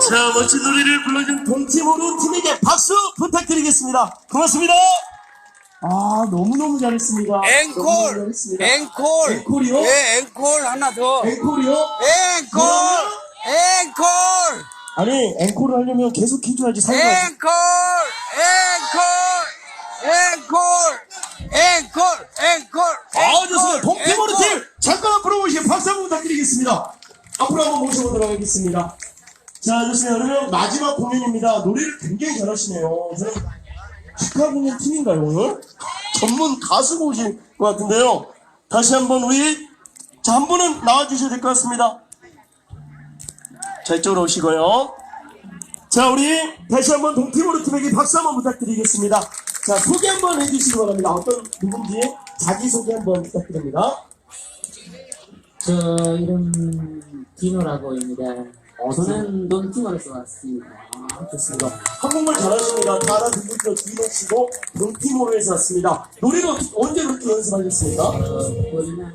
자, 멋진 노래를 불러준 동티모르 팀에게 박수 부탁드리겠습니다. 고맙습니다. 아, 너무너무 잘했습니다. 너무너무 앵콜! 잘했습니다. 앵콜! 앵콜이요? 예, 앵콜 하나 더. 앵콜이요? 앵콜! 앵콜! 아니, 앵콜을 하려면 계속 해줘야지 상관없어. 앵콜! 앵콜! 앵콜! 앵콜! 아, 좋습니다. 동티모르 팀 잠깐 앞으로 모시고 박수 한번 부탁드리겠습니다. 앞으로 한번 모셔보도록 하겠습니다. 자, 좋습니다. 그러면 마지막 공연입니다. 노래를 굉장히 잘하시네요. 저는 축하 공연 팀인가요, 오늘? 전문 가수가 오신 것 같은데요. 다시 한번 우리, 자, 한 분은 나와주셔야 될 것 같습니다. 자, 이쪽으로 오시고요. 자, 우리 다시 한번 동티모르 팀에게 박수 한번 부탁드리겠습니다. 자, 소개 한번 해주시기 바랍니다. 어떤 누군지 자기소개 한번 부탁드립니다. 저 이름 디노라고입니다. 저는 논티모에서 왔습니다. 좋습니다. 한국말 잘하십니다. 다 알아듣고 디노씨고 동티모르에서 왔습니다. 노래를 언제 그렇게 연습하셨습니까? 우리는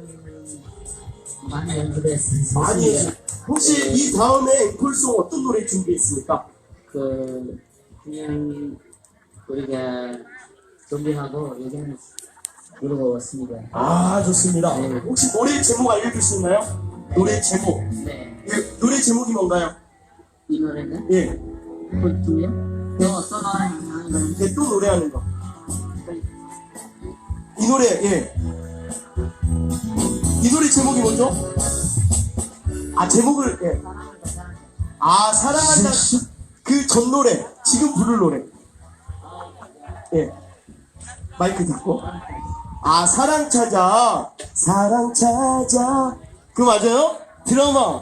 많이 연습했습니다. 많이 했어요. 혹시 이 다음에 앵콜송 어떤 노래 준비했습니까? 그냥 우리가 준비하고 여기는 부르고 왔습니다. 아, 좋습니다. 네. 혹시 노래 제목 알려줄 수 있나요? 노래 제목. 네. 예, 노래 제목이 뭔가요? 이 노래는 예, 볼게요. 또 노래하는 예, 또 노래하는 거. 이 노래, 예. 이 노래 제목이 뭐죠? 아, 제목을, 예. 아, 사랑한다. 그 전 노래. 지금 부를 노래. 예. 마이크 잡고. 아, 사랑 찾아. 사랑 찾아. 그거 맞아요? 드라마.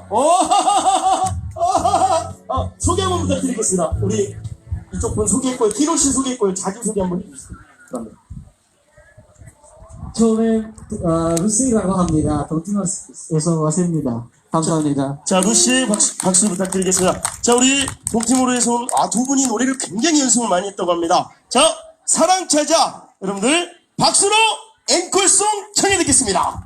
소개 한번 부탁드리겠습니다. 우리 이쪽 분 소개했고요. 키로씨 소개했고요. 자기 소개 한번 해주세요. 그러면. 처음에 루시라고 합니다. 동티모에서 왔습니다. 감사합니다. 자, 루씨 박수 부탁드리겠습니다. 자, 우리 동티모르에서 온 두 분이 노래를 굉장히 연습을 많이 했다고 합니다. 자, 사랑 찾아. 여러분들 박수로 앵콜송 청해 듣겠습니다.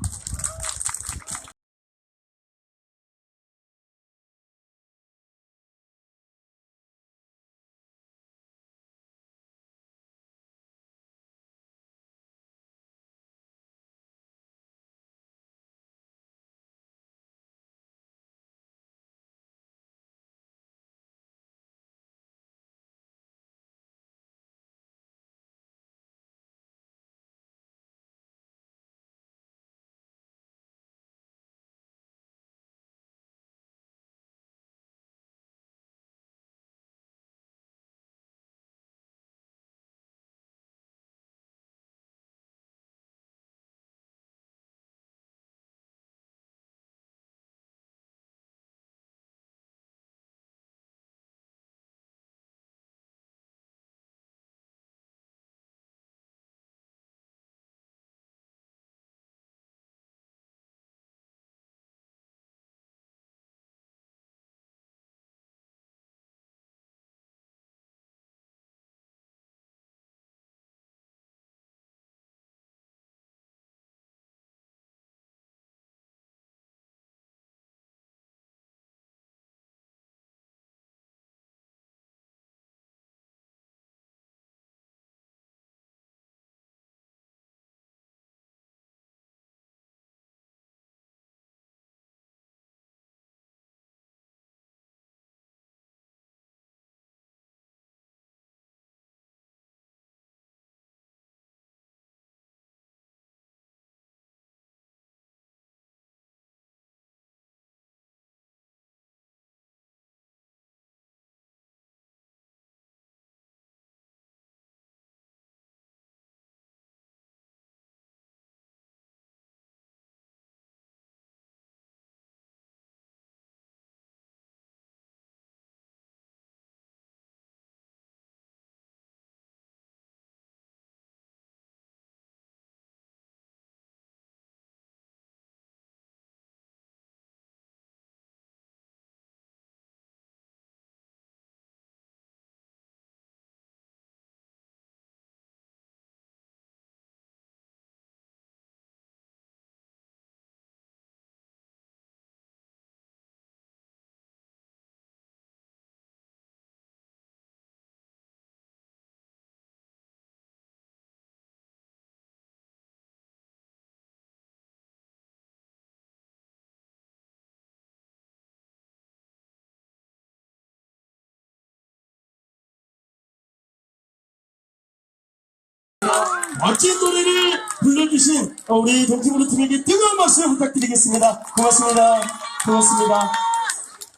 멋진 노래를 불러주신 우리 동티모르 팀에게 뜨거운 박수 부탁드리겠습니다. 고맙습니다. 고맙습니다.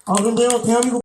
그런데요, 대한민국